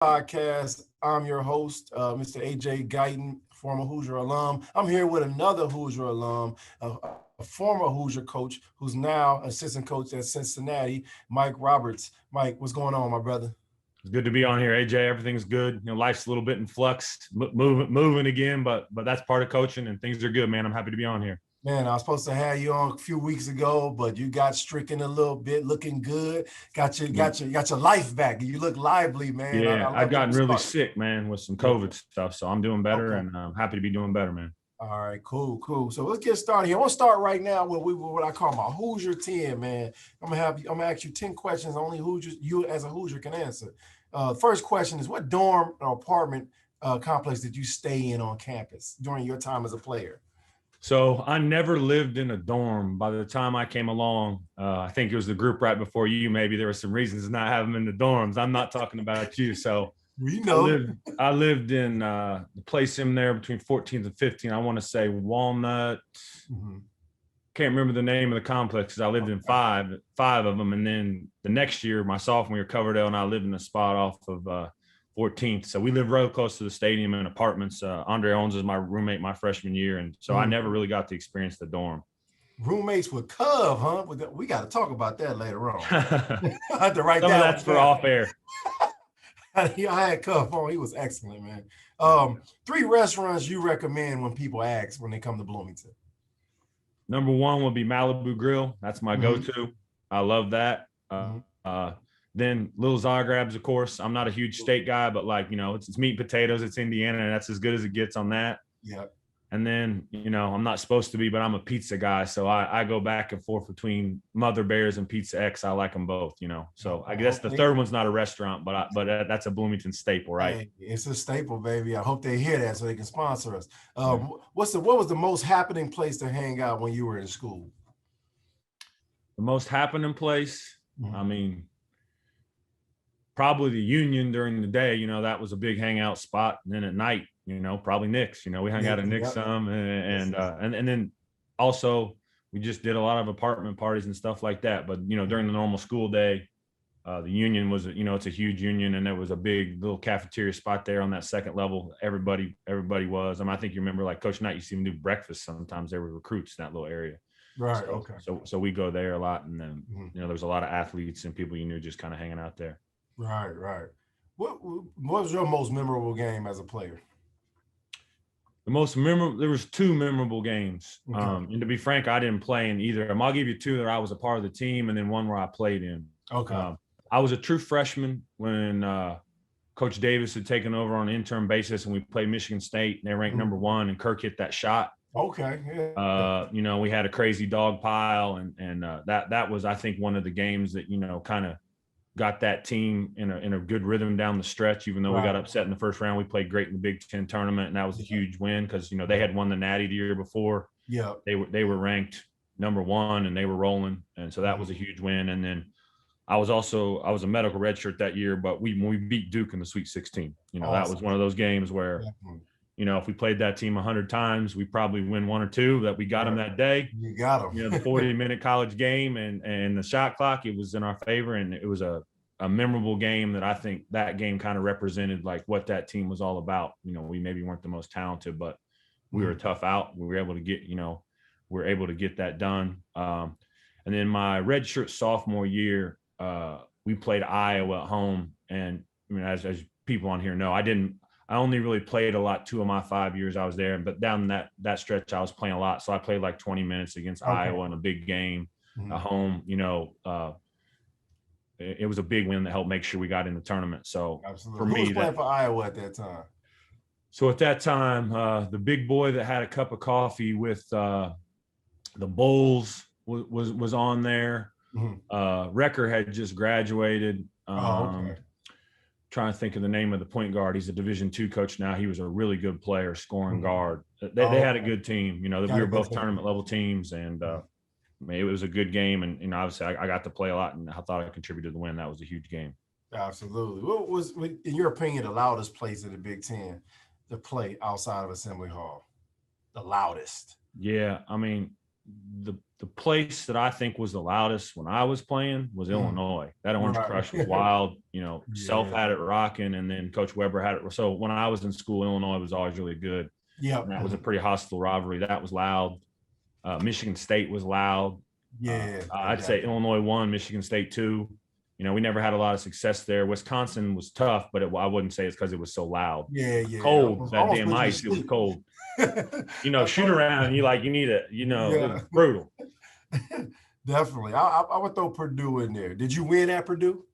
Podcast. I'm your host, Mr. AJ Guyton, former Hoosier alum. I'm here with another Hoosier alum, a former Hoosier coach who's now assistant coach at Cincinnati, Mike Roberts. Mike, what's going on, my brother? It's good to be on here, AJ. Everything's good. Life's a little bit in flux, moving again, but that's part of coaching, and things are good, man. I'm happy to be on here. Man, I was supposed to have you on a few weeks ago, but you got stricken a little bit, looking good. Got your life back. You look lively, man. Yeah, I've gotten really sick, man, with some COVID stuff, so I'm doing better, and I'm happy to be doing better, man. All right, cool. So let's get started here. I want to start right now with what I call my Hoosier 10, man. I'm gonna ask you 10 questions only Hoosiers you as a Hoosier can answer. First question is, what dorm or apartment complex did you stay in on campus during your time as a player? So I never lived in a dorm. By the time I came along, I think it was the group right before you. Maybe there were some reasons to not have them in the dorms. I'm not talking about you. So we know. I lived in the place in there between 14th and 15th. I want to say Walnut. Can't remember the name of the complexes. I lived in five of them. And then the next year, my sophomore year, Coverdale, and I lived in a spot off of 14th. So we lived real close to the stadium in apartments. Andre Owens was my roommate my freshman year. And so I never really got to experience the dorm. Roommates with Cove, huh? We got to talk about that later on. I have to write Some of that's for off air. I had Cove on. He was excellent, man. 3 restaurants you recommend when people ask when they come to Bloomington. Number 1 would be Malibu Grill. That's my go-to. I love that. Then Little Zagrab's, of course. I'm not a huge steak guy, but it's meat and potatoes. It's Indiana, and that's as good as it gets on that. Yeah. And then, I'm not supposed to be, but I'm a pizza guy. So I go back and forth between Mother Bears and Pizza X. I like them both, So I guess the third one's not a restaurant, but that's a Bloomington staple, right? Hey, it's a staple, baby. I hope they hear that so they can sponsor us. What was the most happening place to hang out when you were in school? The most happening place? I mean, probably the Union during the day, that was a big hangout spot. And then at night, probably Nick's, we hung out at Nick's some and then also we just did a lot of apartment parties and stuff like that. But, during the normal school day, the Union was, it's a huge Union, and there was a big little cafeteria spot there on that second level. Everybody was. I think you remember, like, Coach Knight used to even do breakfast sometimes. There were recruits in that little area. Right. Okay. So we go there a lot, and then, there was a lot of athletes and people you knew just kind of hanging out there. Right. What was your most memorable game as a player? The most memorable, there was 2 memorable games. And to be frank, I didn't play in either of them. I'll give you 2 that I was a part of the team, and then one where I played in. Okay. I was a true freshman when Coach Davis had taken over on an interim basis, and we played Michigan State, and they ranked number 1, and Kirk hit that shot. Okay. Yeah. We had a crazy dog pile, and that was, I think, one of the games that, kind of got that team in a good rhythm down the stretch. Even though we got upset in the first round, we played great in the Big Ten tournament, and that was a huge win because, they had won the Natty the year before. Yeah. They were ranked number 1, and they were rolling. And so that was a huge win. And then I was a medical redshirt that year, but we beat Duke in the Sweet 16. Awesome. That was one of those games where, if we played that team 100 times, we probably win 1 or 2 that we got them that day. You got them. The 40-minute college game and the shot clock, it was in our favor. And it was a memorable game that I think that game kind of represented like what that team was all about. We maybe weren't the most talented, but we were tough out. We were able to get that done. And then my redshirt sophomore year, we played Iowa at home. And as people on here know, I only really played a lot 2 of my 5 years I was there, but down that stretch I was playing a lot. So I played like 20 minutes against Iowa in a big game at home. It was a big win that helped make sure we got in the tournament. So absolutely. Who was playing for Iowa at that time? So at that time, the big boy that had a cup of coffee with the Bulls was on there. Recker had just graduated. Trying to think of the name of the point guard. He's a Division II coach now. He was a really good player, scoring guard. They had a good team. We were both tournament level teams, and it was a good game. And obviously, I got to play a lot, and I thought I contributed to the win. That was a huge game. Absolutely. What was, in your opinion, the loudest place in the Big Ten to play outside of Assembly Hall? The loudest? Yeah, the place that I think was the loudest when I was playing was Illinois. That Orange Crush was wild. Self had it rocking, and then Coach Weber had it. So when I was in school, Illinois was always really good. Yeah, that was a pretty hostile rivalry. That was loud. Michigan State was loud. Yeah, I'd say Illinois 1, Michigan State 2. We never had a lot of success there. Wisconsin was tough, but I wouldn't say it's because it was so loud. Yeah. Cold, that damn ice, it was cold. Shoot around, and you need it. It was brutal. Definitely. I would throw Purdue in there. Did you win at Purdue?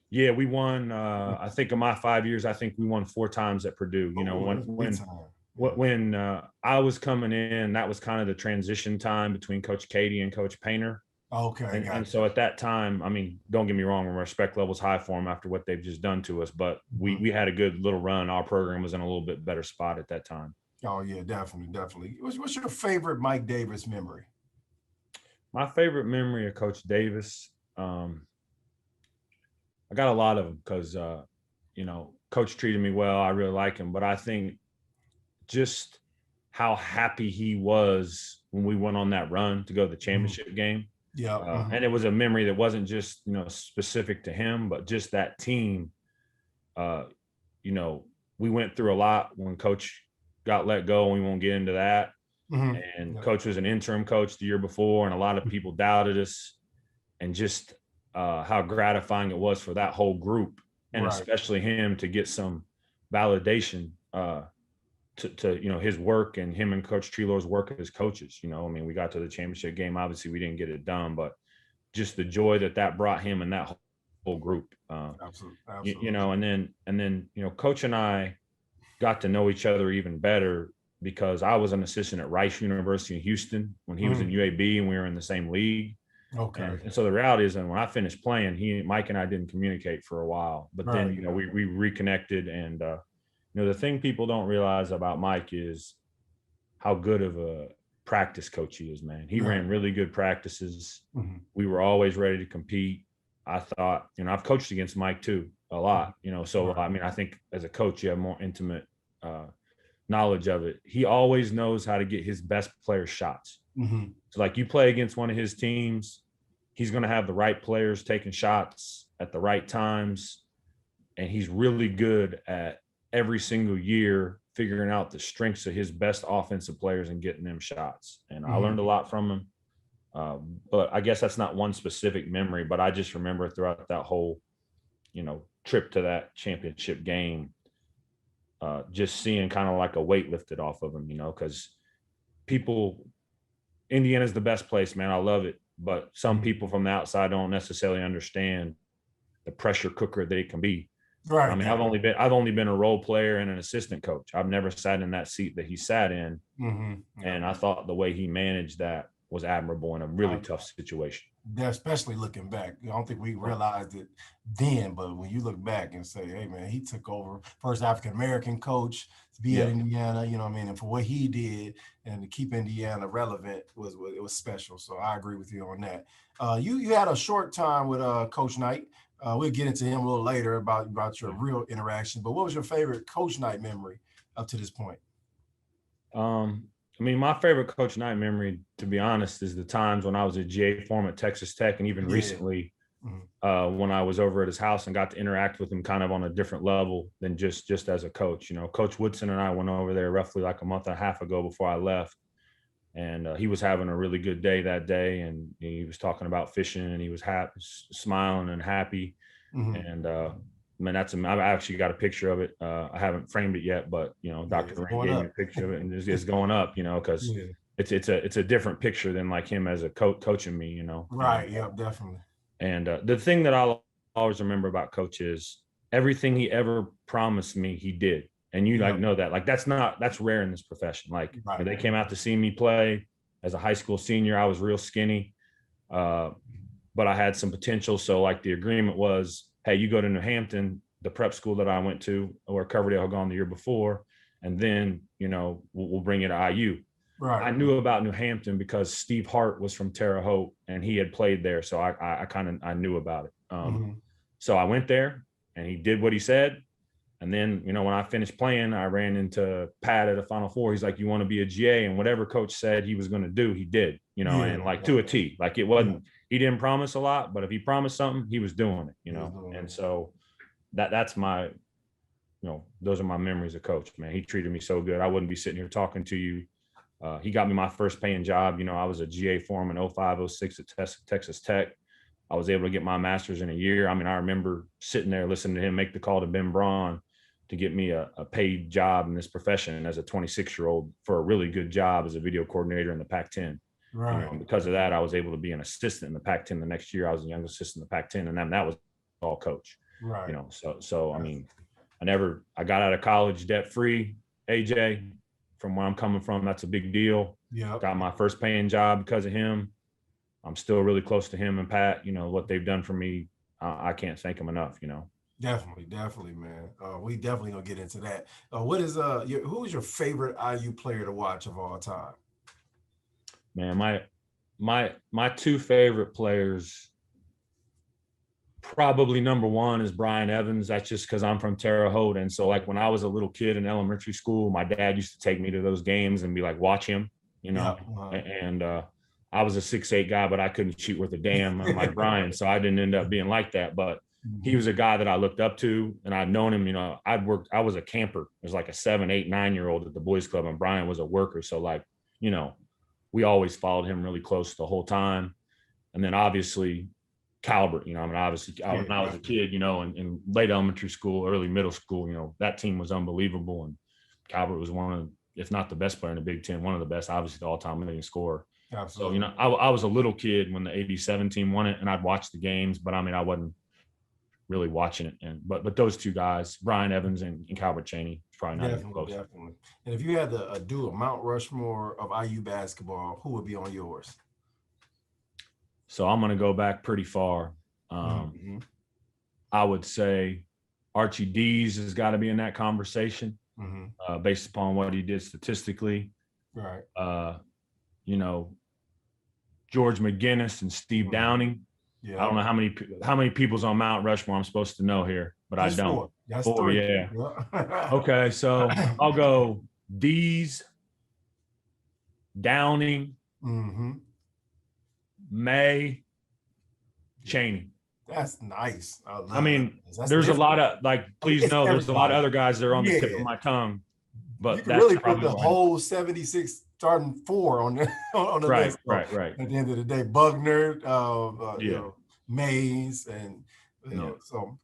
Yeah, we won. I think in my 5 years, I think we won 4 times at Purdue. When I was coming in, that was kind of the transition time between Coach Katie and Coach Painter. Okay. And so at that time, I mean, don't get me wrong, my respect level's high for them after what they've just done to us, but we had a good little run. Our program was in a little bit better spot at that time. Oh yeah, definitely. What's your favorite Mike Davis memory? My favorite memory of Coach Davis, I got a lot of them because, Coach treated me well. I really like him, but I think just how happy he was when we went on that run to go to the championship game. Yeah. And it was a memory that wasn't just, specific to him, but just that team. We went through a lot when Coach got let go, and we won't get into that. And Coach was an interim coach the year before, and a lot of people doubted us, and just how gratifying it was for that whole group, and especially him, to get some validation to his work, and him and Coach Treloar's work as coaches. We got to the championship game. Obviously, we didn't get it done, but just the joy that brought him and that whole group. Absolutely. And then Coach and I got to know each other even better, because I was an assistant at Rice University in Houston when he was in UAB, and we were in the same league. Okay. And so the reality is, and when I finished playing, Mike and I didn't communicate for a while, but then we reconnected, and the thing people don't realize about Mike is how good of a practice coach he is, man. He ran really good practices. We were always ready to compete. I thought, I've coached against Mike too a lot, so I think as a coach, you have more intimate knowledge of it. He always knows how to get his best players shots. So like, you play against one of his teams, he's going to have the right players taking shots at the right times. And he's really good at every single year figuring out the strengths of his best offensive players and getting them shots. And I learned a lot from him. But I guess that's not one specific memory, but I just remember throughout that whole, trip to that championship game, just seeing kind of like a weight lifted off of him, because Indiana's the best place, man. I love it. But some people from the outside don't necessarily understand the pressure cooker that it can be. Right. I mean, I've only been a role player and an assistant coach. I've never sat in that seat that he sat in. And I thought the way he managed that was admirable in a really tough situation. Especially looking back. I don't think we realized it then, but when you look back and say, hey man, he took over, first African-American coach to be at Indiana, and for what he did and to keep Indiana relevant it was special. So I agree with you on that. You had a short time with Coach Knight. We'll get into him a little later about your real interaction, but what was your favorite Coach Knight memory up to this point? My favorite Coach Knight memory, to be honest, is the times when I was a GA form at Texas Tech, and even recently when I was over at his house and got to interact with him kind of on a different level than just as a coach. Coach Woodson and I went over there roughly like a month and a half ago before I left, and he was having a really good day that day, and he was talking about fishing, and he was smiling and happy. And I've actually got a picture of it. I haven't framed it yet, but Dr. Rain gave me a picture of it, and it's going up, because it's a different picture than like him as a coaching me, Right. Yeah, definitely. And the thing that I'll always remember about Coach is everything he ever promised me, he did. And you know that, like, that's rare in this profession. Like when they came out to see me play as a high school senior, I was real skinny, but I had some potential. So like the agreement was, hey, you go to New Hampton, the prep school that I went to, where Coverdale had gone the year before, and then, we'll bring you to IU. Right. I knew about New Hampton because Steve Hart was from Terre Haute, and he had played there. So I knew about it. So I went there, and he did what he said. And then, you know, when I finished playing, I ran into Pat at a Final Four. He's like, you want to be a GA? And whatever coach said he was going to do, he did, you know, and like to a T. Like it wasn't, he didn't promise a lot, but if he promised something, he was doing it, you know. And so that's my, you know, those are my memories of Coach, man. He treated me so good. I wouldn't be sitting here talking to you. He got me my first paying job. You know, I was a GA for him in 05, 06 at Texas Tech. I was able to get my master's in a year. I mean, I remember sitting there listening to him make the call to Ben Braun to get me a paid job in this profession as a 26-year-old for a really good job as a video coordinator in the Pac-10. Right. You know, because of that, I was able to be an assistant in the Pac-10 the next year. I was a young assistant in the Pac-10, and that was all Coach. Right. You know, so I mean, I got out of college debt-free, AJ. From where I'm coming from, that's a big deal. Yeah. Got my first paying job because of him. I'm still really close to him and Pat. You know, what they've done for me, I can't thank them enough, you know. Definitely, man. We definitely gonna get into that. What is who is your favorite IU player to watch of all time? Man, my two favorite players, probably number one is Brian Evans. That's just because I'm from Terre Haute. And so like when I was a little kid in elementary school, my dad used to take me to those games and be like, watch him, you know. And I was a 6'8" guy, but I couldn't shoot worth a damn like Brian. So I didn't end up being like that. But he was a guy that I looked up to, and I'd known him, you know. I was a camper. I was like a 7, 8, 9-year-old at the boys club, and Brian was a worker. So like, you know, we always followed him really close the whole time. And then obviously Calvert, you know, I mean, obviously when I was a kid, you know, in late elementary school, early middle school, you know, that team was unbelievable. And Calvert was one of, if not the best player in the Big Ten, one of the best, obviously the all-time leading scorer. Absolutely. So, you know, I was a little kid when the 87 team won it, and I'd watch the games, but I mean, I wasn't really watching it. But those two guys, Brian Evans and Calvert Chaney, probably not even close. Definitely. And if you had to do a Mount Rushmore of IU basketball, who would be on yours? So I'm going to go back pretty far. I would say Archie Dees has got to be in that conversation based upon what he did statistically. Right. You know, George McGinnis and Steve Downing. Yeah. I don't know how many people's on Mount Rushmore I'm supposed to know here, but I don't. 4. That's 4, yeah. Okay, so I'll go Dees, Downing, May, Chaney. That's nice. I mean, there's a lot of, like, please know there's a lot of other guys that are on the tip of my tongue. But you can really put the whole 76 starting 4 on the list. Right. At the end of the day, Bugner, you know, Mays, and so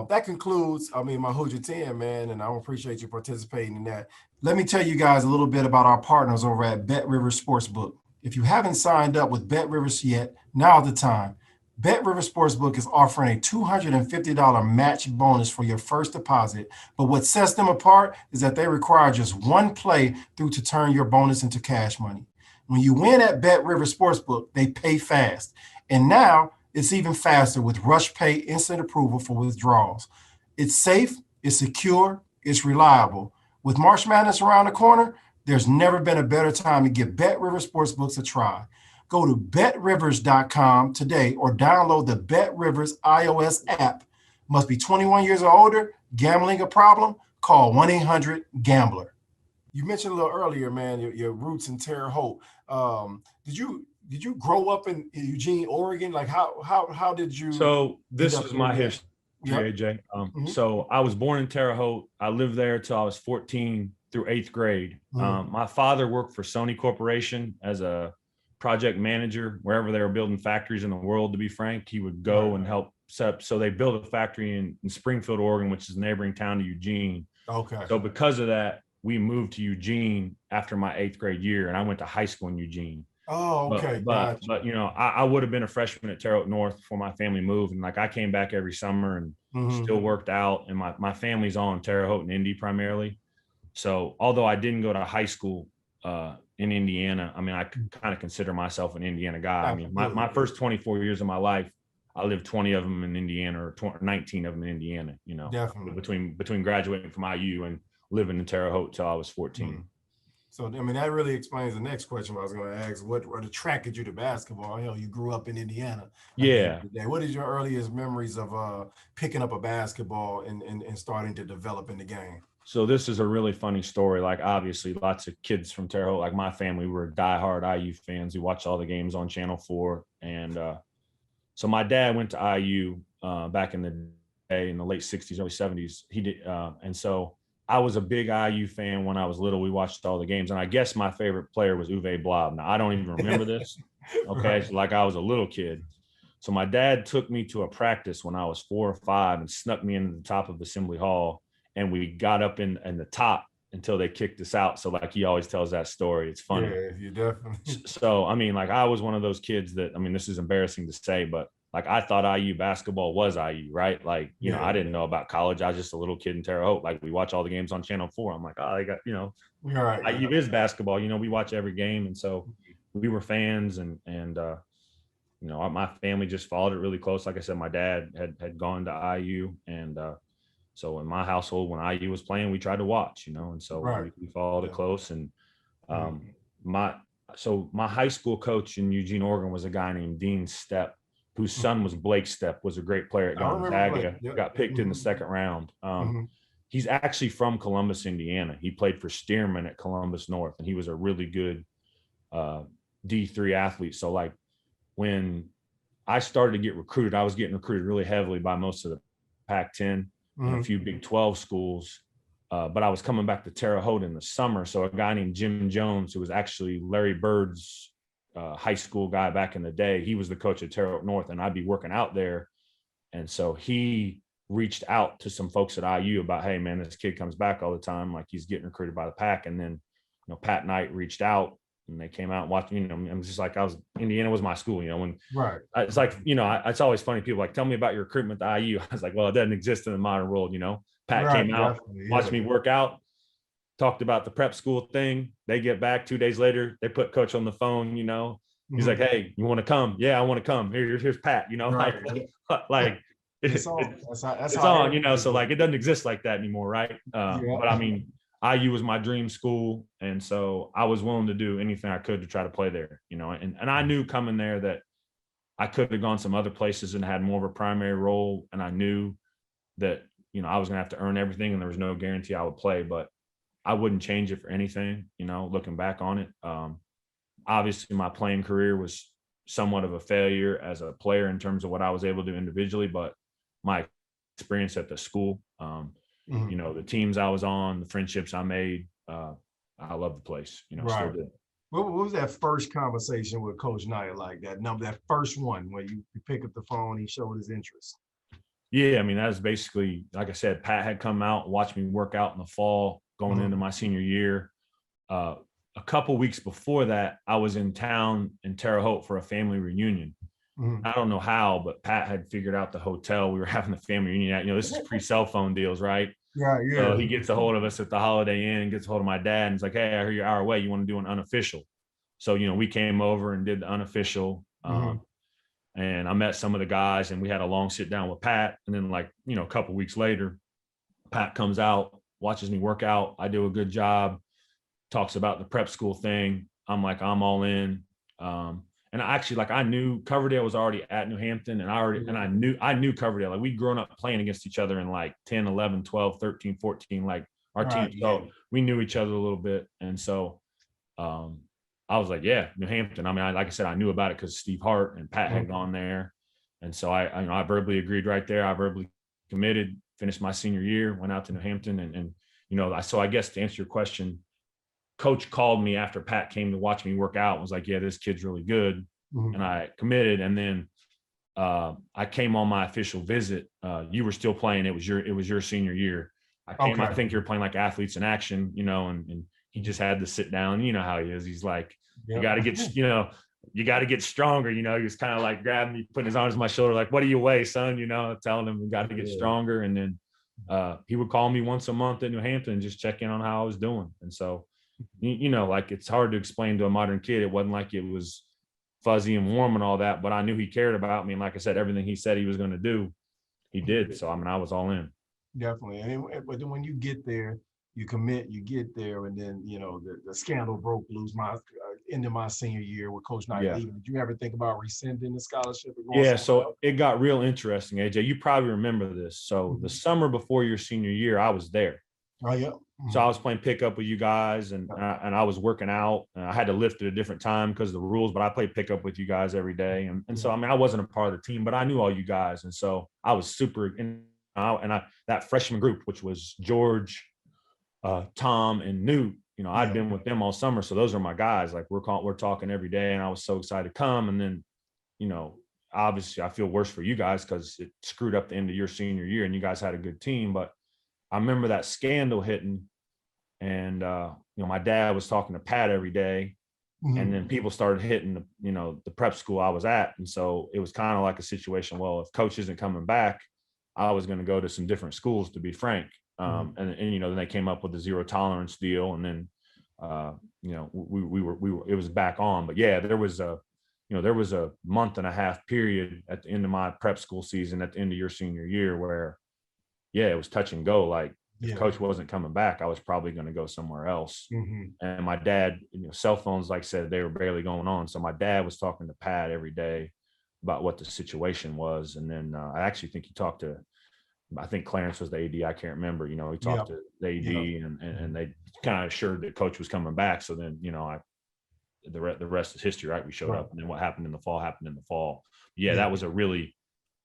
that concludes, my Hoosier 10, man, and I appreciate you participating in that. Let me tell you guys a little bit about our partners over at Bet Rivers Sportsbook. If you haven't signed up with Bet Rivers yet, now's the time. Bet Rivers Sportsbook is offering a $250 match bonus for your first deposit, but what sets them apart is that they require just one play through to turn your bonus into cash money. When you win at Bet Rivers Sportsbook, they pay fast. And now it's even faster with Rush Pay instant approval for withdrawals. It's safe, it's secure, it's reliable. With March Madness around the corner, there's never been a better time to give Bet Rivers Sportsbooks a try. Go to betrivers.com today or download the Bet Rivers iOS app. Must be 21 years or older. Gambling a problem? Call 1-800-GAMBLER. You mentioned a little earlier, man, your roots in Terre Haute. Did you grow up in Eugene, Oregon? Like how did you? So this is my history, AJ. So I was born in Terre Haute. I lived there till I was 14 through 8th grade. My father worked for Sony Corporation as a project manager wherever they were building factories in the world. To be frank, he would go and help set up. So they built a factory in Springfield, Oregon, which is a neighboring town to Eugene. Okay. So because of that, we moved to Eugene after my 8th grade year, and I went to high school in Eugene. Oh, okay. But you know, I would have been a freshman at Terre Haute North before my family moved, and like I came back every summer and still worked out. And my family's all in Terre Haute and Indy primarily. So although I didn't go to high school in Indiana, I mean, I kind of consider myself an Indiana guy. I mean, my first 24 years of my life, I lived 20 of them in Indiana, or 19 of them in Indiana, you know, definitely between graduating from IU and living in Terre Haute till I was 14. So, I mean, that really explains the next question I was going to ask. What attracted you to basketball? Hell, you grew up in Indiana at the end Yeah. of the day. What is your earliest memories of picking up a basketball and starting to develop in the game? So this is a really funny story. Like, obviously, lots of kids from Terre Haute, like my family, were diehard IU fans. We watched all the games on Channel 4. And so my dad went to IU back in the day, in the late 60s, early 70s. He did. And so I was a big IU fan when I was little. We watched all the games. And I guess my favorite player was Uwe Blab. Now, I don't even remember this. Okay. Right. So like I was a little kid. So my dad took me to a practice when I was 4 or 5 and snuck me into the top of Assembly Hall. And we got up in the top until they kicked us out. So like he always tells that story. It's funny. Yeah, you definitely. So, I mean, like I was one of those kids that, I mean, this is embarrassing to say, but like I thought IU basketball was IU, right? Like, you know, I didn't know about college. I was just a little kid in Terre Haute. Like we watch all the games on Channel 4. I'm like, oh, they got, you know, Right. IU is basketball. You know, we watch every game. And so we were fans and you know, my family just followed it really close. Like I said, my dad had gone to IU and, so in my household, when IU was playing, we tried to watch, you know, and so we followed it close. And my high school coach in Eugene, Oregon was a guy named Dean Stepp, whose son was Blake Stepp, was a great player at Gonzaga, got picked in the second round. He's actually from Columbus, Indiana. He played for Stearman at Columbus North, and he was a really good D3 athlete. So like when I started to get recruited, I was getting recruited really heavily by most of the Pac-10 and a few Big 12 schools. But I was coming back to Terre Haute in the summer. So a guy named Jim Jones, who was actually Larry Bird's high school guy back in the day, he was the coach at Terre Haute North, and I'd be working out there. And so he reached out to some folks at IU about, hey, man, this kid comes back all the time. Like he's getting recruited by the Pac. And then, you know, Pat Knight reached out and they came out and watched, you know, I'm just like, Indiana was my school, you know, when it's like, you know, it's always funny. People like, tell me about your recruitment to IU. I was like, well, it doesn't exist in the modern world. You know, Pat came out, watched me work out, talked about the prep school thing. They get back 2 days later, they put coach on the phone, you know, he's like, hey, you want to come? Yeah, I want to come. Here's Pat, you know, like it's on, you know, so like, it doesn't exist like that anymore. Right. But I mean, IU was my dream school. And so I was willing to do anything I could to try to play there, you know, and I knew coming there that I could have gone some other places and had more of a primary role. And I knew that, you know, I was going to have to earn everything and there was no guarantee I would play, but I wouldn't change it for anything, you know, looking back on it. Obviously my playing career was somewhat of a failure as a player in terms of what I was able to do individually, but my experience at the school, you know, the teams I was on, the friendships I made, I love the place, you know, still do. What was that first conversation with Coach Knight like that? No, that first one where you pick up the phone, he showed his interest. Yeah, I mean, that was basically, like I said, Pat had come out and watched me work out in the fall going into my senior year. A couple weeks before that, I was in town in Terre Haute for a family reunion. I don't know how, but Pat had figured out the hotel. We were having the family reunion at, you know, this is pre-cell phone deals, right? Yeah. So he gets a hold of us at the Holiday Inn, gets a hold of my dad, and he's like, hey, I heard you're our way. You want to do an unofficial? So, you know, we came over and did the unofficial. And I met some of the guys and we had a long sit down with Pat. And then like, you know, a couple of weeks later, Pat comes out, watches me work out. I do a good job, talks about the prep school thing. I'm like, I'm all in. And I actually, like, I knew Coverdale was already at New Hampton and I knew Coverdale. Like we'd grown up playing against each other in like 10, 11, 12, 13, 14, like our team. So we knew each other a little bit. And so I was like, yeah, New Hampton. I mean, like I said, I knew about it because Steve Hart and Pat had gone there. And so I verbally agreed right there. I verbally committed, finished my senior year, went out to New Hampton. And you know, so I guess to answer your question, Coach called me after Pat came to watch me work out and was like, yeah, this kid's really good. And I committed. And then I came on my official visit. You were still playing. It was your senior year. I came, I think you're playing like Athletes in Action, you know, and he just had to sit down. You know how he is. He's like, you got to get, you know, you got to get stronger. You know, he was kind of like grabbing me, putting his arms on my shoulder, like, what do you weigh, son? You know, telling him we got to get stronger. And then he would call me once a month at New Hampton and just check in on how I was doing. And so, you know, like it's hard to explain to a modern kid. It wasn't like it was fuzzy and warm and all that, but I knew he cared about me. And like I said, everything he said he was going to do, he did. So, I mean, I was all in. Definitely. But then when you get there, you commit, you get there, and then the scandal broke loose my into my senior year with Coach Knight Yeah. leaving. Did you ever think about rescinding the scholarship and going Yeah, somewhere else? so it got real interesting, AJ. You probably remember this. So the summer before your senior year, I was there. Oh yeah. So I was playing pickup with you guys, and I was working out. And I had to lift at a different time because of the rules, but I played pickup with you guys every day. And so I mean, I wasn't a part of the team, but I knew all you guys, and so I was super. That freshman group, which was George, Tom, and Newt. I'd been with them all summer, so those are my guys. Like we're talking every day, and I was so excited to come. And then, obviously, I feel worse for you guys because it screwed up the end of your senior year, and you guys had a good team. But I remember that scandal hitting. And, my dad was talking to Pat every day, and then people started hitting the prep school I was at. And so it was kind of like a situation. Well, if coach isn't coming back, I was going to go to some different schools, to be frank. And then they came up with the zero tolerance deal. And then, we were, it was back on, but yeah, there was a month and a half period at the end of my prep school season, at the end of your senior year, where, yeah, it was touch and go. Like, if coach wasn't coming back, I was probably going to go somewhere else. And my dad, cell phones, like I said, they were barely going on. So my dad was talking to Pat every day about what the situation was. And then I actually think he talked to, I think Clarence was the AD. I can't remember, he talked to the AD and they kind of assured that coach was coming back. So then, the rest is history, right? We showed up, and then what happened in the fall happened in the fall. Yeah, that was a really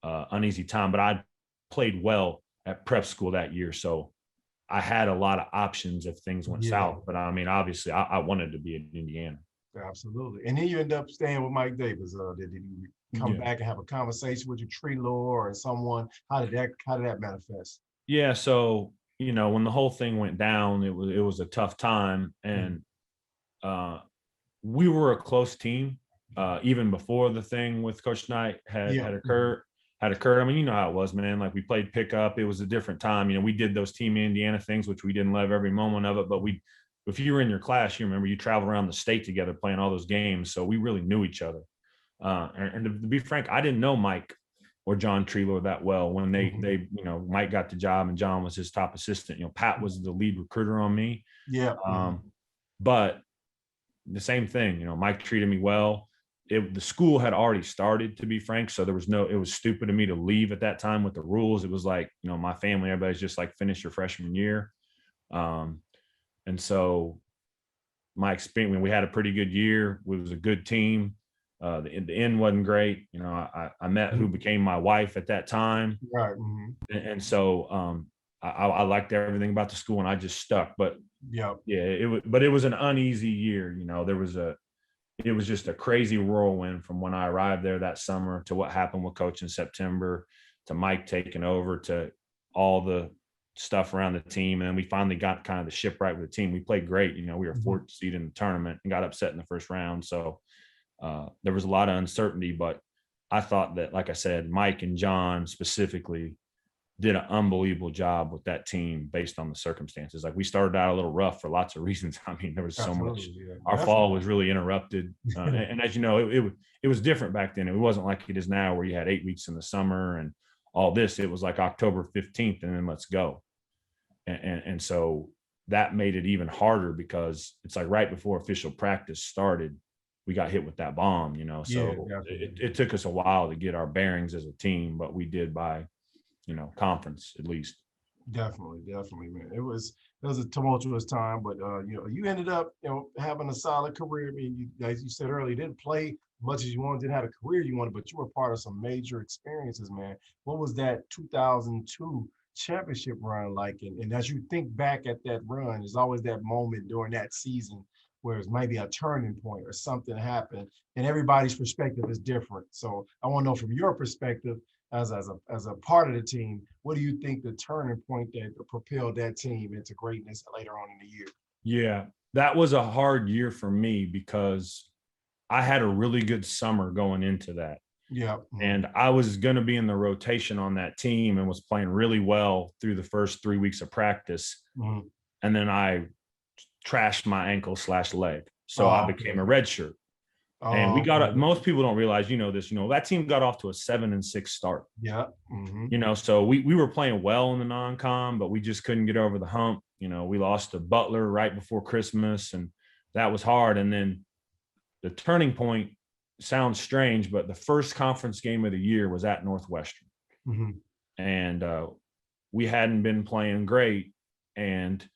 uneasy time, but I played well at prep school that year. So I had a lot of options if things went south, but I mean, obviously I wanted to be in Indiana. Absolutely. And then you end up staying with Mike Davis. Did you come back and have a conversation with your tree lord or someone? How did that manifest? Yeah. So, when the whole thing went down, it was a tough time, and we were a close team even before the thing with Coach Knight had occurred. I mean, you know how it was, man. Like, we played pickup. It was a different time. We did those Team Indiana things, which we didn't love every moment of it. But if you were in your class, you remember you traveled around the state together playing all those games. So we really knew each other. And to be frank, I didn't know Mike or John Treelor that well when they Mike got the job and John was his top assistant. Pat was the lead recruiter on me. Yeah. But the same thing, Mike treated me well. The school had already started, to be frank. So it was stupid of me to leave at that time with the rules. It was like, my family, everybody's just like, finish your freshman year. And so my experience, we had a pretty good year. It was a good team. The end wasn't great. I met who became my wife at that time. Right. And so I liked everything about the school, and I just stuck. But it was an uneasy year. It was just a crazy whirlwind from when I arrived there that summer to what happened with coach in September, to Mike taking over, to all the stuff around the team. And then we finally got kind of the ship right with the team. We played great. We were fourth seed in the tournament and got upset in the first round. So there was a lot of uncertainty, but I thought that, like I said, Mike and John specifically did an unbelievable job with that team based on the circumstances. Like, we started out a little rough for lots of reasons. I mean, there was so much. Our fall was really interrupted, and as you know, it was different back then. It wasn't like it is now, where you had 8 weeks in the summer and all this. It was like October 15th, and then let's go. And so that made it even harder, because it's like right before official practice started, we got hit with that bomb. So it took us a while to get our bearings as a team, but we did by conference at least. Definitely, man. It was a tumultuous time, but you ended up having a solid career. I mean, as you said earlier, you didn't play much as you wanted, didn't have a career you wanted, but you were part of some major experiences, man. What was that 2002 championship run like? And as you think back at that run, there's always that moment during that season where it's maybe a turning point or something happened, and everybody's perspective is different. So I want to know, from your perspective, as a part of the team, what do you think the turning point that propelled that team into greatness later on in the year? Yeah, that was a hard year for me, because I had a really good summer going into that. Yeah. And I was going to be in the rotation on that team and was playing really well through the first 3 weeks of practice. And then I trashed my ankle/leg. So I became a redshirt. And we got Okay. most people don't realize, this, that team got off to a 7-6 start. Yeah. So we were playing well in the non-con, but we just couldn't get over the hump. We lost to Butler right before Christmas, and that was hard. And then the turning point sounds strange, but the first conference game of the year was at Northwestern. And we hadn't been playing great. And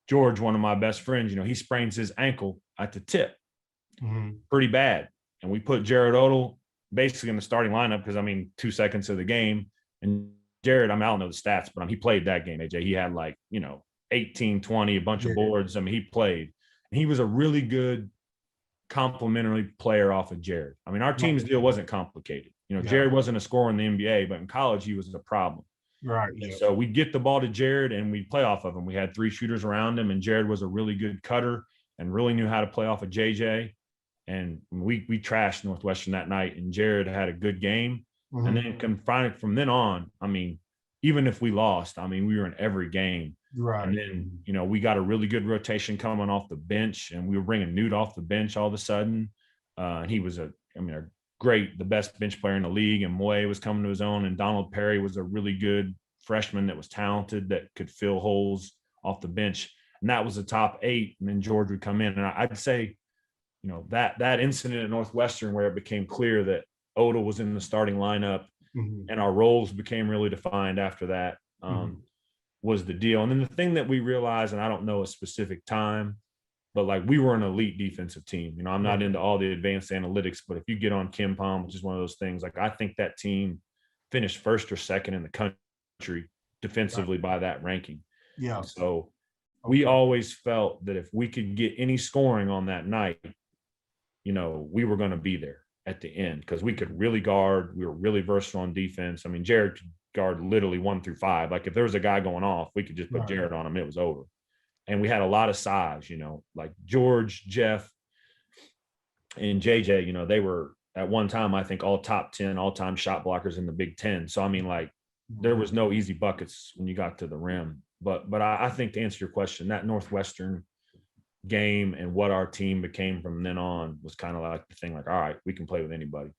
George, one of my best friends, he sprains his ankle at the tip pretty bad. And we put Jared Odell basically in the starting lineup because, 2 seconds of the game. And Jared, I don't know the stats, but he played that game, AJ. He had 18, 20, a bunch of boards. He played. And he was a really good complementary player off of Jared. Our team's deal wasn't complicated. Jared wasn't a scorer in the NBA, but in college, he was a problem. Right. Yeah. So we'd get the ball to Jared and we'd play off of him. We had 3 shooters around him, and Jared was a really good cutter and really knew how to play off of JJ. And we trashed Northwestern that night, and Jared had a good game. And then from then on, even if we lost, we were in every game. Right. And then, we got a really good rotation coming off the bench, and we were bringing Newt off the bench all of a sudden. And he was the best bench player in the league. And Moye was coming to his own, and Donald Perry was a really good freshman that was talented, that could fill holes off the bench. And that was the top 8. And then George would come in. And I'd say, that incident at Northwestern where it became clear that Odell was in the starting lineup and our roles became really defined after that was the deal. And then the thing that we realized, and I don't know a specific time, but we were an elite defensive team. I'm not into all the advanced analytics, but if you get on KenPom, which is one of those things, I think that team finished 1st or 2nd in the country defensively by that ranking. Yeah. So we always felt that if we could get any scoring on that night, we were going to be there at the end because we could really guard. We were really versatile on defense. Jared could guard literally 1 through 5. If there was a guy going off, we could just put Jared on him. It was over. And we had a lot of size, like George, Jeff, and JJ, they were at one time, I think, all top 10 all-time shot blockers in the Big Ten. So, there was no easy buckets when you got to the rim. But I think to answer your question, that Northwestern game and what our team became from then on was kind of like the thing, all right, we can play with anybody.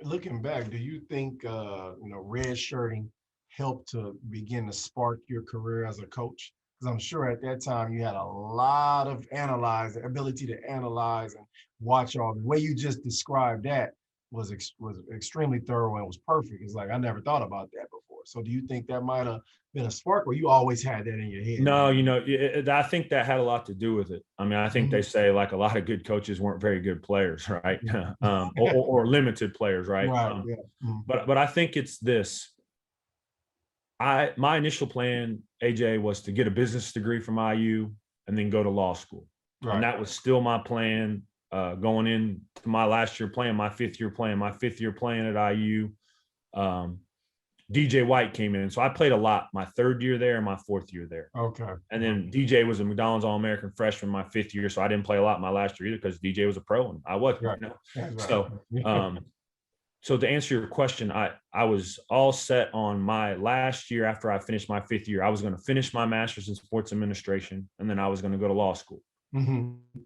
Looking back, do you think, red shirting helped to begin to spark your career as a coach? Because I'm sure at that time you had a lot of ability to analyze and watch all. The way you just described that was extremely thorough and was perfect. It's I never thought about that before. So do you think that might have been a spark, or you always had that in your head? No, I think that had a lot to do with it. I think they say a lot of good coaches weren't very good players, right? or limited players, right? Right. But I think it's this. My initial plan, AJ, was to get a business degree from IU and then go to law school. Right. And that was still my plan going into my last year playing, my fifth year playing at IU. DJ White came in. So I played a lot my 3rd year there and my 4th year there. Okay. And then DJ was a McDonald's All-American freshman my 5th year. So I didn't play a lot my last year either because DJ was a pro and I wasn't. Right. Right. So to answer your question, I was all set on my last year after I finished my 5th year. I was going to finish my master's in sports administration, and then I was going to go to law school.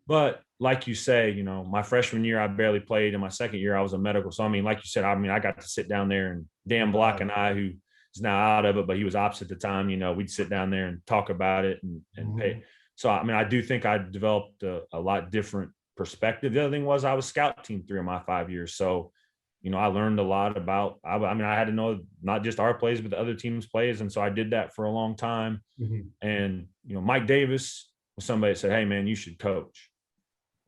But like you say, my freshman year, I barely played. In my 2nd year, I was a medical. So, like you said, I got to sit down there, and Dan Block and I, who is now out of it, but he was opposite at the time, we'd sit down there and talk about it and pay. So, I do think I developed a lot different perspective. The other thing was I was scout team 3 of my 5 years. So, I learned a lot about, I had to know not just our plays, but the other team's plays. And so I did that for a long time. And, Mike Davis was somebody that said, hey, man, you should coach.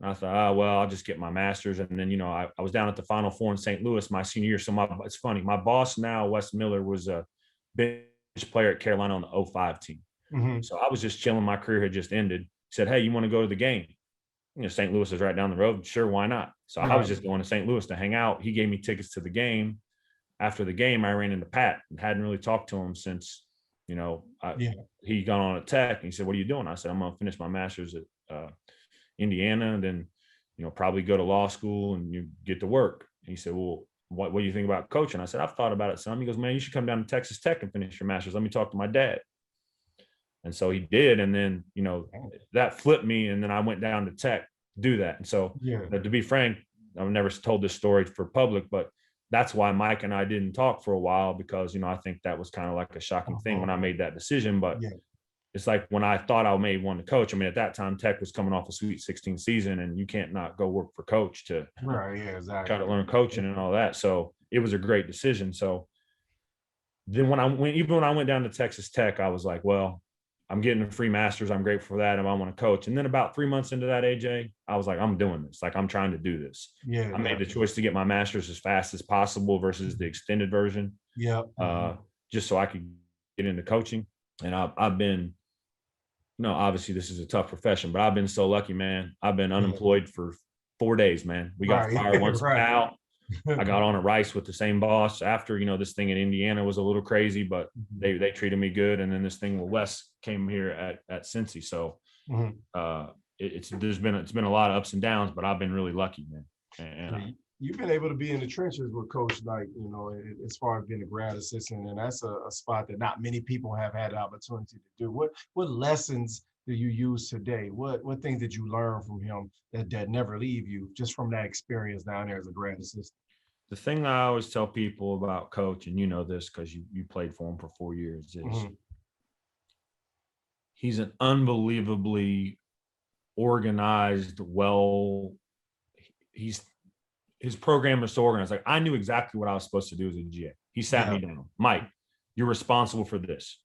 And I thought, well, I'll just get my master's. And then, I was down at the Final Four in St. Louis my senior year. So it's funny. My boss now, Wes Miller, was a bench player at Carolina on the 05 team. So I was just chilling. My career had just ended. He said, hey, you want to go to the game? St. Louis is right down the road. Sure, why not? So I was just going to St. Louis to hang out. He gave me tickets to the game. After the game, I ran into Pat and hadn't really talked to him since, he got on at Tech. And he said, what are you doing? I said, I'm going to finish my master's at Indiana and then, probably go to law school and you get to work. And he said, well, what do you think about coaching? I said, I've thought about it some. He goes, man, you should come down to Texas Tech and finish your master's. Let me talk to my dad. And so he did. And then, that flipped me. And then I went down to Tech to do that. And so to be frank, I've never told this story for public, but that's why Mike and I didn't talk for a while, because, you know, I think that was kind of like a shocking thing when I made that decision. But it's like when I thought I may want to coach, I mean, at that time, Tech was coming off a Sweet 16 season, and you can't not go work for coach to try to learn coaching and all that. So it was a great decision. So then when I went down to Texas Tech, I was like, well, I'm getting a free master's. I'm grateful for that. And I want to coach. And then about 3 months into that, AJ, I was like, I'm doing this. Like, I'm trying to do this. I made the choice to get my master's as fast as possible versus the extended version. Just so I could get into coaching. And I've been, obviously this is a tough profession, but I've been so lucky, man. I've been unemployed for 4 days, man. We got fired once out. I got on at Rice with the same boss after, this thing in Indiana was a little crazy, but they treated me good. And then this thing with Wes came here at Cincy. So it's been a lot of ups and downs, but I've been really lucky, man. And you've been able to be in the trenches with Coach Knight, as far as being a grad assistant, and that's a spot that not many people have had the opportunity to do. What lessons do you use today? What things did you learn from him that never leave you just from that experience down there as a grad assistant? The thing that I always tell people about Coach, and you know this because you played for him for 4 years, is he's an unbelievably organized, his program is so organized. Like, I knew exactly what I was supposed to do as a GA. He sat me down. Mike, you're responsible for this.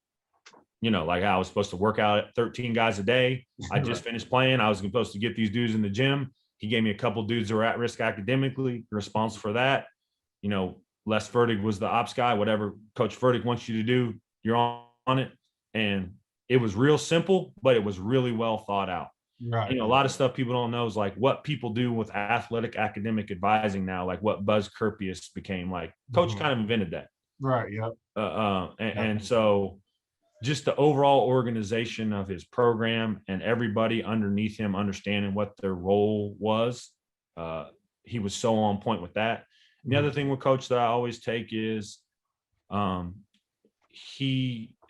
Like I was supposed to work out at 13 guys a day. I just finished playing. I was supposed to get these dudes in the gym. He gave me a couple dudes that were at risk academically. You're responsible for that. Les Fertig was the ops guy. Whatever Coach Fertig wants you to do, you're on it. And it was real simple, but it was really well thought out. Right. A lot of stuff people don't know is like what people do with athletic academic advising now, like what Buzz Curpius became. Like Coach kind of invented that. Right. Yep. And so just the overall organization of his program and everybody underneath him understanding what their role was, he was so on point with that. And the other thing with Coach that I always take is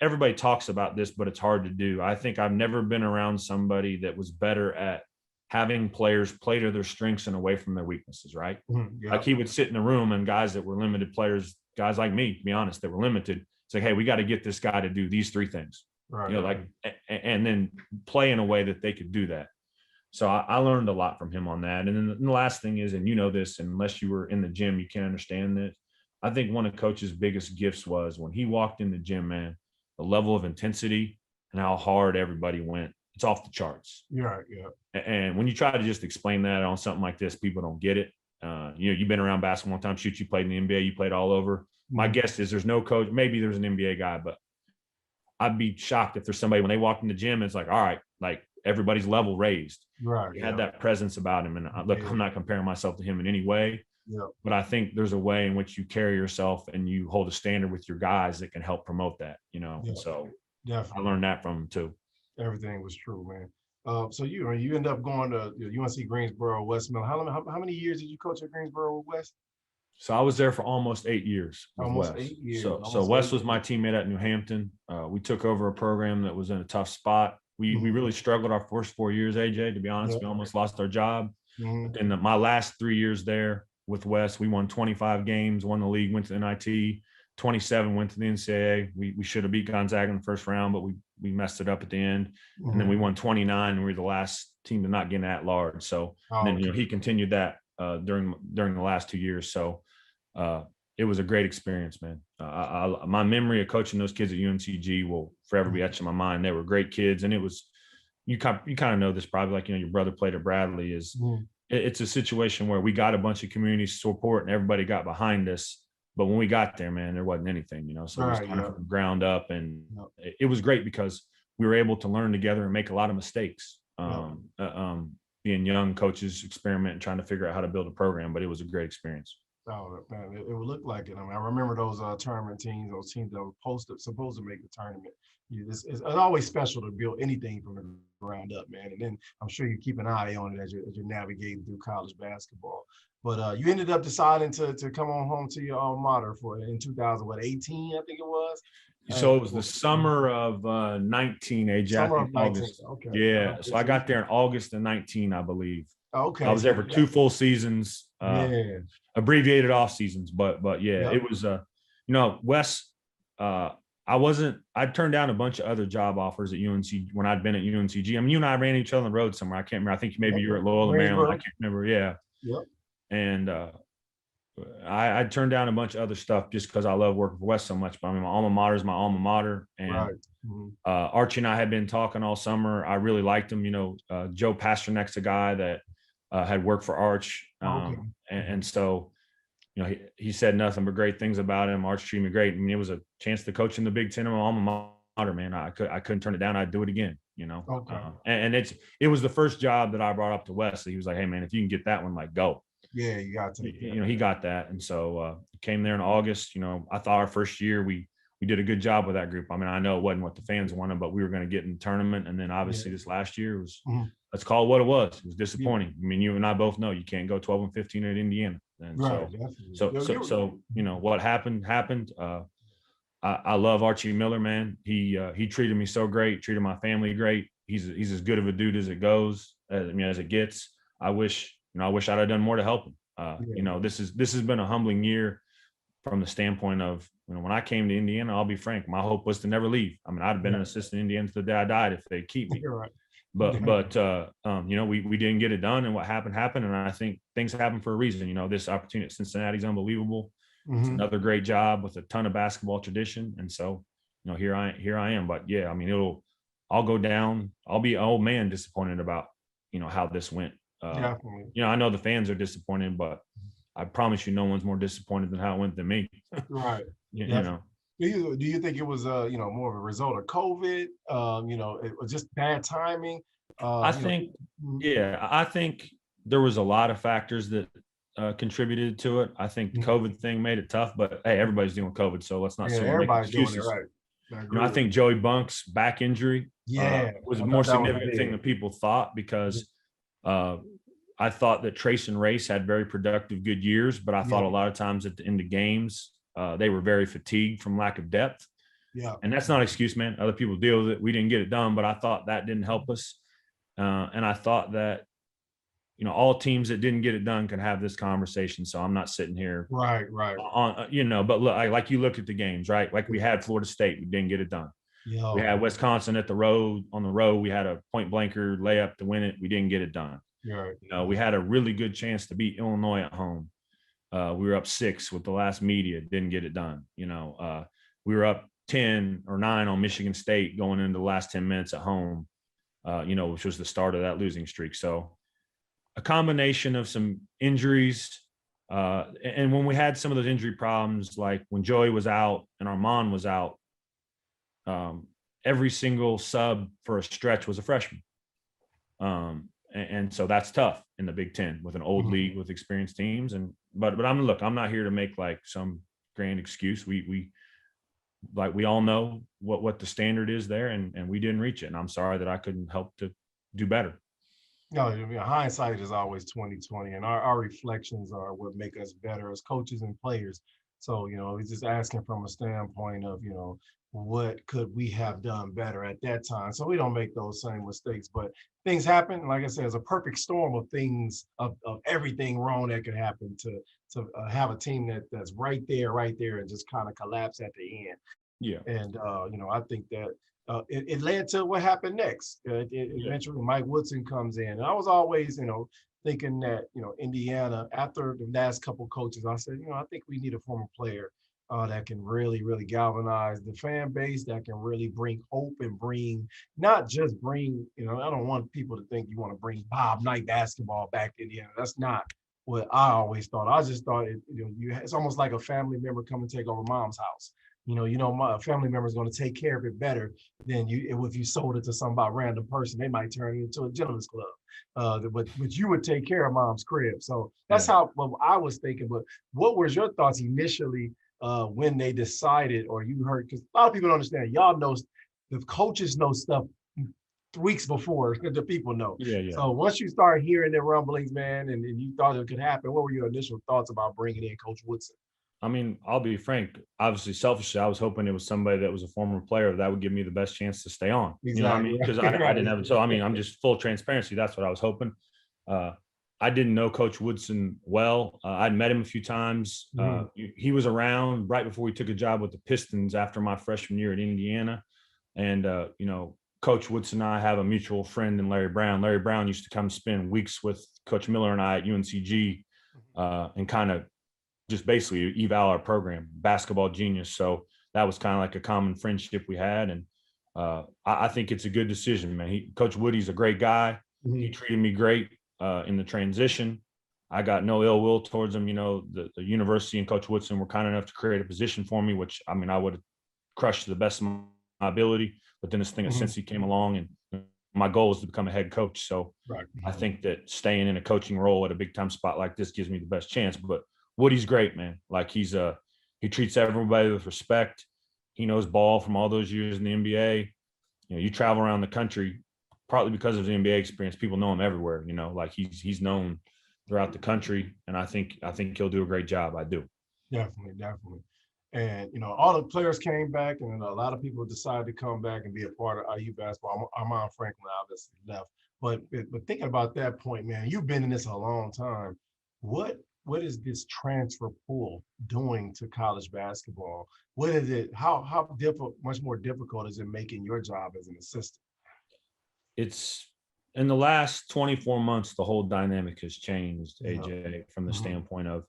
everybody talks about this, but it's hard to do. I think I've never been around somebody that was better at having players play to their strengths and away from their weaknesses, right? Like he would sit in the room and guys that were limited players, guys like me, to be honest, that were limited, say, hey, we got to get this guy to do these 3 things, and then play in a way that they could do that. So I learned a lot from him on that. And then the last thing is, and this, unless you were in the gym, you can't understand this. I think one of Coach's biggest gifts was when he walked in the gym, man, the level of intensity and how hard everybody went. It's off the charts. Yeah. And when you try to just explain that on something like this, people don't get it. You've been around basketball one time. Shoot, you played in the NBA. You played all over. My guess is there's no coach. Maybe there's an NBA guy, but I'd be shocked if there's somebody when they walk in the gym, it's like, all right, like everybody's level raised. Right. He had that presence about him. And look, I'm not comparing myself to him in any way. But I think there's a way in which you carry yourself and you hold a standard with your guys that can help promote that, So definitely. I learned that from him too. Everything was true, man. So you end up going to UNC Greensboro, West Mill. How many years did you coach at Greensboro with West? So I was there for almost 8 years. Almost 8 years. So Wes was my teammate at New Hampton. We took over a program that was in a tough spot. We really struggled our first 4 years, AJ, to be honest. We almost lost our job. In my last 3 years there with Wes, we won 25 games, won the league, went to the NIT, 27 went to the NCAA. We should have beat Gonzaga in the first round, but we messed it up at the end. And then we won 29, and we were the last team to not get an at-large. So then he continued that during the last 2 years. So it was a great experience, man. My memory of coaching those kids at UNCG will forever be etched in my mind. They were great kids, and it was you kind of know this probably, like your brother played at Bradley. It's a situation where we got a bunch of community support and everybody got behind us, but when we got there, man, there wasn't anything, So it was kind of from the ground up, and it was great because we were able to learn together and make a lot of mistakes. Being young coaches, experiment and trying to figure out how to build a program, but it was a great experience. Oh man, it would look like it. I mean, I remember those tournament teams, those teams that were supposed to make the tournament. It's always special to build anything from the ground up, man. And then I'm sure you keep an eye on it as you're navigating through college basketball. But you ended up deciding to come on home to your alma mater in 2018, I think it was. So it was the summer of 19, AJ. Summer of 19. August. Okay. Yeah. So I got there in August of 19, I believe. Okay. I was there for 2 full seasons, Yeah. abbreviated off seasons, but yeah, Yep. it was Wes. I turned down a bunch of other job offers at UNC when I'd been at UNCG. I mean, you and I ran each other on the road somewhere. I can't remember. I think maybe you were at Loyola, Maryland. I can't remember. Yeah. Yep. And I turned down a bunch of other stuff just because I love working for Wes so much. But I mean, my alma mater is my alma mater, and Right. Mm-hmm. Archie and I had been talking all summer. I really liked him. Joe Pasternak's a guy that had worked for Arch, and so he said nothing but great things about him. Arch treated me great. I mean, it was a chance to coach in the Big Ten in my alma mater, man. I couldn't turn it down. I'd do it again. And it was the first job that I brought up to Wes. He was like, "Hey, man, if you can get that one, like, go." Yeah, you got to. He got that, and so came there in August. I thought our first year we did a good job with that group. I mean, I know it wasn't what the fans wanted, but we were going to get in the tournament, and then obviously this last year was let's call it what it was. It was disappointing. I mean, you and I both know you can't go 12-15 at Indiana, and so what happened. I love Archie Miller, man. He treated me so great, treated my family great. He's as good of a dude as it goes, as it gets. I wish I'd have done more to help him. This has been a humbling year from the standpoint of, when I came to Indiana, I'll be frank, my hope was to never leave. I mean, I'd have been an assistant in Indiana to the day I died if they'd keep me. You're right. But we didn't get it done, and what happened. And I think things happen for a reason. This opportunity at Cincinnati is unbelievable. It's another great job with a ton of basketball tradition. And so, here I am. But yeah, I mean, I'll go down. I'll be an old man disappointed about, how this went. Definitely. I know the fans are disappointed, but I promise you, no one's more disappointed than how it went than me. Right. you know. Do you think it was more of a result of COVID? It was just bad timing. I think there was a lot of factors that contributed to it. I think the COVID thing made it tough, but hey, everybody's doing COVID, so let's not everybody's doing it right. I think Joey Bunk's back injury was a more significant thing than people thought, because I thought that Trace and Race had very productive, good years, but I thought a lot of times at the end of games, they were very fatigued from lack of depth. Yeah. And that's not an excuse, man. Other people deal with it. We didn't get it done, but I thought that didn't help us. And I thought that, all teams that didn't get it done can have this conversation. So I'm not sitting here. Right. But look, like you look at the games, right? Like we had Florida State, we didn't get it done. Yeah. We had Wisconsin on the road. We had a point blanker layup to win it. We didn't get it done. Right. We had a really good chance to beat Illinois at home. We were up 6 with the last media, didn't get it done. We were up 10 or 9 on Michigan State going into the last 10 minutes at home, which was the start of that losing streak. So a combination of some injuries. And when we had some of those injury problems, like when Joey was out and Armand was out, every single sub for a stretch was a freshman. And so that's tough in the Big Ten with an old league with experienced teams. But I'm not here to make like some grand excuse. We all know what the standard is there, and we didn't reach it. And I'm sorry that I couldn't help to do better. No, hindsight is always 20/20, and our reflections are what make us better as coaches and players. So, we're just asking from a standpoint of, what could we have done better at that time, so we don't make those same mistakes. But things happen. Like I said, it's a perfect storm of things, of everything wrong that could happen to have a team that's right there, and just kind of collapse at the end. Yeah. And, I think that it led to what happened next. Eventually, Mike Woodson comes in. And I was always, thinking that, Indiana, after the last couple coaches, I said, I think we need a former player that can really, really galvanize the fan base, that can really bring hope and not just bring, I don't want people to think you want to bring Bob Knight basketball back to Indiana. That's not what I always thought. I just thought, it's almost like a family member come and take over mom's house. My family member is going to take care of it better than if you sold it to some random person. They might turn it into a gentleman's club, but you would take care of mom's crib. So that's how I was thinking. But what was your thoughts initially when they decided, or you heard? Because a lot of people don't understand. Y'all know, the coaches know stuff weeks before the people know. Yeah. So once you start hearing the rumblings, man, and you thought it could happen, what were your initial thoughts about bringing in Coach Woodson? I mean, I'll be frank. Obviously, selfishly, I was hoping it was somebody that was a former player that would give me the best chance to stay on. Exactly. Because I didn't have it. So, I'm just full transparency. That's what I was hoping. I didn't know Coach Woodson well. I'd met him a few times. He was around right before he took a job with the Pistons after my freshman year at Indiana. And, you know, Coach Woodson and I have a mutual friend in Larry Brown. Larry Brown used to come spend weeks with Coach Miller and I at UNCG and kind of just basically eval our program, basketball genius. So that was kind of like a common friendship we had. And I think it's a good decision, man. Coach Woody's a great guy. He treated me great in the transition. I got no ill will towards him. You know, the university and Coach Woodson were kind enough to create a position for me, which, I mean, I would have crushed to the best of my ability. But then this thing at Cincy came along, and my goal was to become a head coach. So I think that staying in a coaching role at a big time spot like this gives me the best chance. But Woody's great, man. Like he treats everybody with respect. He knows ball from all those years in the NBA. You know, you travel around the country, partly because of his NBA experience. People know him everywhere. You know, like he's known throughout the country, and I think he'll do a great job. I do. Definitely. And, you know, all the players came back, and a lot of people decided to come back and be a part of IU basketball. Armand Franklin obviously left. But thinking about that point, man, you've been in this a long time. What is this transfer pool doing to college basketball? What is it? How difficult, much more difficult is it making your job as an assistant? It's in the last 24 months, the whole dynamic has changed, AJ, from the standpoint of,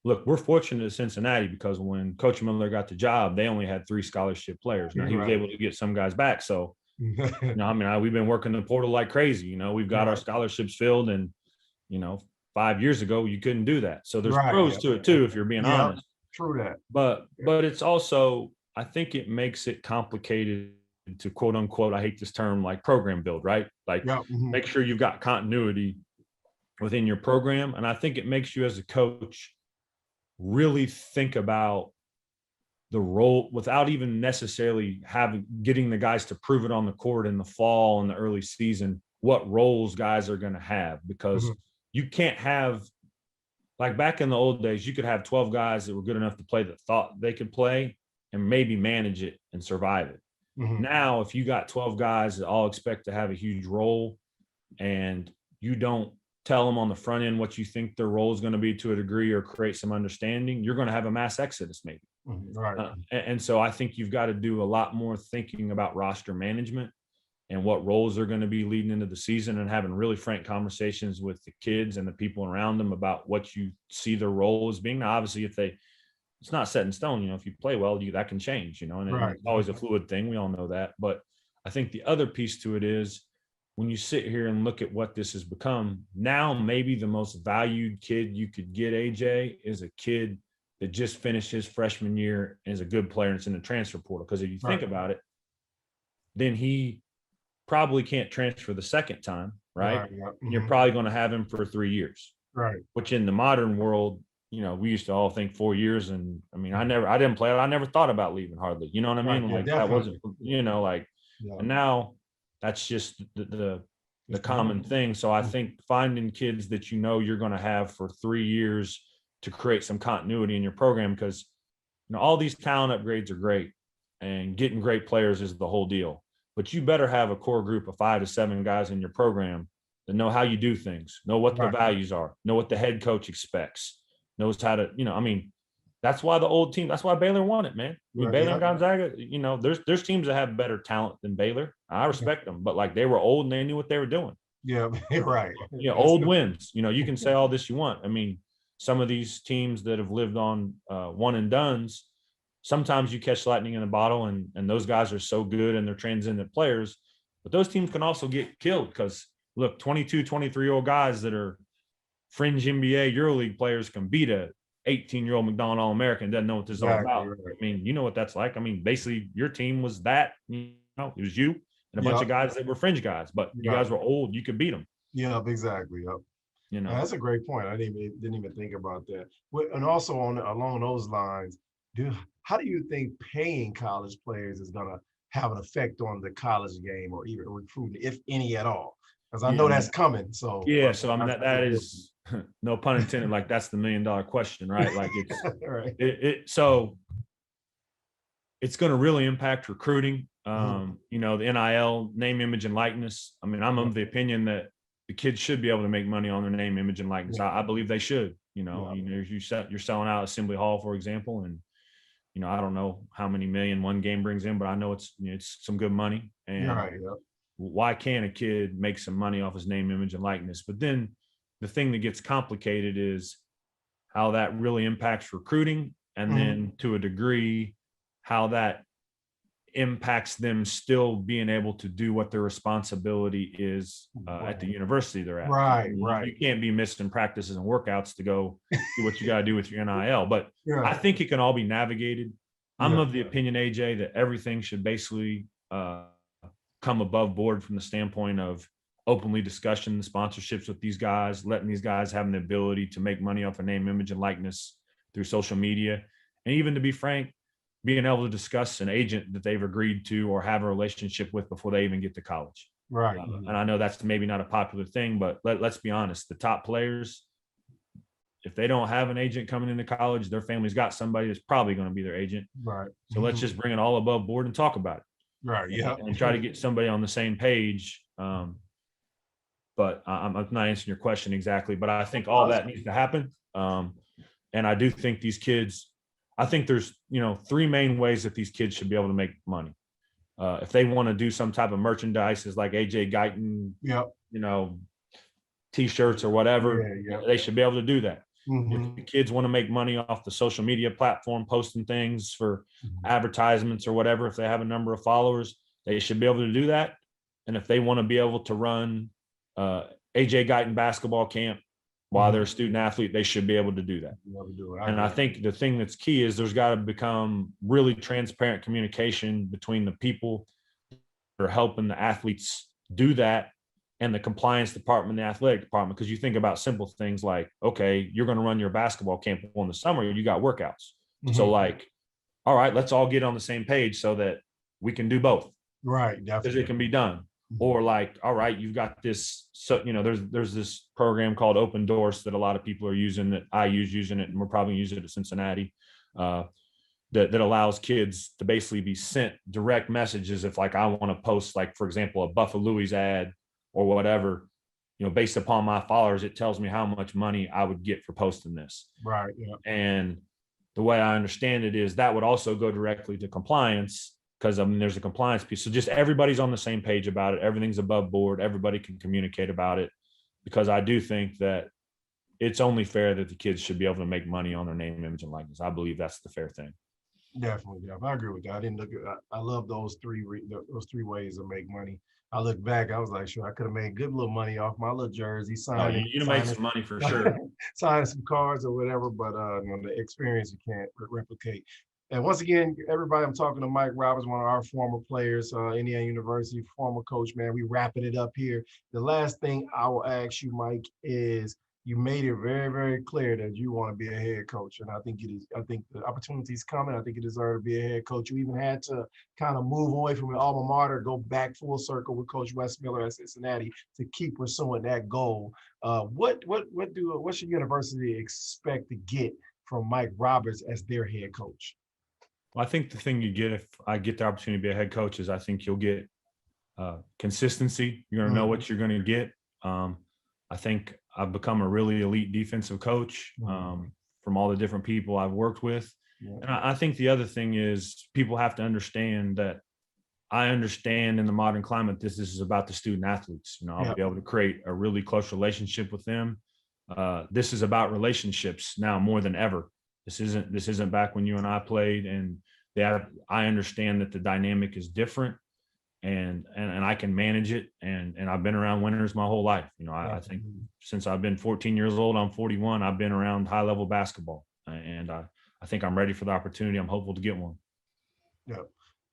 look, we're fortunate at Cincinnati because when Coach Miller got the job, they only had 3 scholarship players. Now he was able to get some guys back. So, you know, I mean, we've been working the portal like crazy. You know, we've got our scholarships filled, and, you know, 5 years ago, you couldn't do that. So there's pros to it too, if you're being honest. True that. But it's also, I think it makes it complicated to, quote unquote, I hate this term, like program build, right? Like make sure you've got continuity within your program. And I think it makes you as a coach really think about the role without even necessarily getting the guys to prove it on the court in the fall and the early season, what roles guys are going to have, because you can't have, like back in the old days, you could have 12 guys that were good enough to play that thought they could play and maybe manage it and survive it. Now, if you got 12 guys that all expect to have a huge role and you don't tell them on the front end what you think their role is going to be to a degree or create some understanding, you're going to have a mass exodus maybe. And so I think you've got to do a lot more thinking about roster management and what roles are going to be leading into the season, and having really frank conversations with the kids and the people around them about what you see their role as being. Now, obviously, it's not set in stone, you know, if you play well, that can change, you know, and it's always a fluid thing. We all know that. But I think the other piece to it is, when you sit here and look at what this has become, now maybe the most valued kid you could get, AJ, is a kid that just finished his freshman year and is a good player and it's in the transfer portal. Because if you think about it, then he probably can't transfer the second time, right? You're probably going to have him for 3 years. Which in the modern world, you know, we used to all think 4 years. And I mean, I didn't play it. I never thought about leaving hardly. You know what I mean? Like that wasn't, you know, like, and now that's just the common thing. So I think finding kids that, you know, you're going to have for 3 years to create some continuity in your program, because, you know, all these talent upgrades are great and getting great players is the whole deal. But you better have a core group of 5 to 7 guys in your program that know how you do things, know what the values are, know what the head coach expects, knows how to, you know, I mean, that's why the old team, that's why Baylor won it, man. I mean, Baylor and Gonzaga, you know, there's teams that have better talent than Baylor. I respect them, but like, they were old and they knew what they were doing. Yeah, Old wins. You know, you can say all this you want. I mean, some of these teams that have lived on one and dones, sometimes you catch lightning in a bottle, and those guys are so good and they're transcendent players, but those teams can also get killed because, look, 22, 23-year-old guys that are fringe NBA EuroLeague players can beat a 18-year-old McDonald All-American, doesn't know what this is all about. I mean, you know what that's like. I mean, basically your team was that, you know, it was you and a bunch of guys that were fringe guys, but you guys were old, you could beat them. Exactly. You know, that's a great point. I didn't even think about that. And also along those lines, how do you think paying college players is going to have an effect on the college game or even recruiting, if any at all? Because I know that's coming. So so I mean that is no pun intended. Like, that's the $1 million question, right? Like, it's so it's going to really impact recruiting. You know, the NIL, name, image, and likeness. I mean, I'm of the opinion that the kids should be able to make money on their name, image, and likeness. Yeah. I believe they should. Yeah. You're selling out Assembly Hall, for example, and I don't know how many million one game brings in, but I know it's some good money. And Right. Yeah. why can't a kid make some money off his name, image, and likeness? But then the thing that gets complicated is how that really impacts recruiting, and then to a degree, how that impacts them still being able to do what their responsibility is at the university they're at. Right. You can't be missing practices and workouts to go do what you got to do with your NIL. But I think it can all be navigated. I'm of the opinion, AJ, that everything should basically come above board from the standpoint of openly discussion, sponsorships with these guys, letting these guys have an ability to make money off a name, image, and likeness through social media. And even, to be frank, being able to discuss an agent that they've agreed to or have a relationship with before they even get to college. Right. And I know that's maybe not a popular thing, but let's be honest, the top players, if they don't have an agent coming into college, their family's got somebody that's probably going to be their agent. Right. So let's just bring it all above board and talk about it. Right. Yeah. And try to get somebody on the same page. But I'm not answering your question exactly, but I think all that needs to happen. And I do think these kids, I think there's, three main ways that these kids should be able to make money. If they want to do some type of merchandise, is like AJ Guyton, T-shirts or whatever, they should be able to do that. If the kids want to make money off the social media platform, posting things for advertisements or whatever, if they have a number of followers, they should be able to do that. And if they want to be able to run AJ Guyton basketball camp while they're a student athlete, they should be able to do that. And I think the thing that's key is there's got to become really transparent communication between the people that are helping the athletes do that and the compliance department, the athletic department. Because you think about simple things like, okay, you're going to run your basketball camp in the summer, you got workouts. So all right, let's all get on the same page so that we can do both. Right. Because it can be done. Or all right, you've got this, so, there's this program called Open Doors that a lot of people are using, that I using it, and we're probably using it at Cincinnati, that allows kids to basically be sent direct messages. If I want to post, for example, a Buffalo Louie's ad or whatever, based upon my followers, it tells me how much money I would get for posting this. Right. Yeah. And the way I understand it is that would also go directly to compliance, because there's a compliance piece. So just everybody's on the same page about it. Everything's above board. Everybody can communicate about it, because I do think that it's only fair that the kids should be able to make money on their name, image, and likeness. I believe that's the fair thing. Definitely. Yeah, I agree with that. I didn't look at. I love those three ways to make money. I look back, I was like, sure, I could have made good little money off my little jersey. You made some money for sure. Signing some cards or whatever, but the experience you can't replicate. And once again, everybody, I'm talking to Mike Roberts, one of our former players, Indiana University, former coach, man. We wrapping it up here. The last thing I will ask you, Mike, is you made it very, very clear that you want to be a head coach. And I think the opportunity's coming. I think you deserve to be a head coach. You even had to kind of move away from your alma mater, go back full circle with Coach Wes Miller at Cincinnati to keep pursuing that goal. What should university expect to get from Mike Roberts as their head coach? Well, I think the thing you get if I get the opportunity to be a head coach is I think you'll get consistency. You're going to know what you're going to get. I think I've become a really elite defensive coach from all the different people I've worked with. And I think the other thing is people have to understand that I understand in the modern climate, this is about the student athletes. I'll be able to create a really close relationship with them. This is about relationships now more than ever. This isn't back when you and I played, and I understand that the dynamic is different, and I can manage it. And I've been around winners my whole life. I think since I've been 14 years old, I'm 41. I've been around high level basketball, and I think I'm ready for the opportunity. I'm hopeful to get one. Yeah.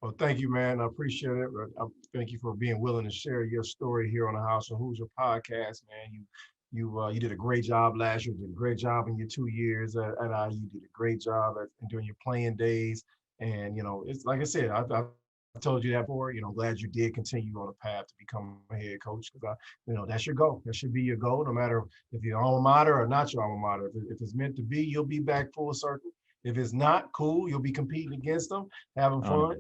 Well, thank you, man. I appreciate it. Thank you for being willing to share your story here on the House of Hoosier podcast, man. You did a great job last year. You did a great job in your 2 years at IU. You did a great job during your playing days. And, it's like I said, I told you that before, I'm glad you did continue on the path to become a head coach, because that's your goal. That should be your goal, no matter if you're alma mater or not your alma mater. If it's meant to be, you'll be back full circle. If it's not, cool, you'll be competing against them, having fun.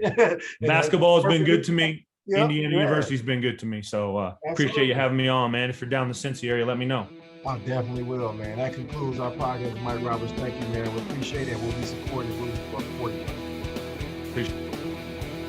Basketball has been good to me. Yep, Indiana yeah. University's been good to me. So appreciate you having me on, man. If you're down in the Cincy area, let me know. I definitely will, man. That concludes our podcast. Mike Roberts, thank you, man. We appreciate it. We'll be supporting you. Appreciate it.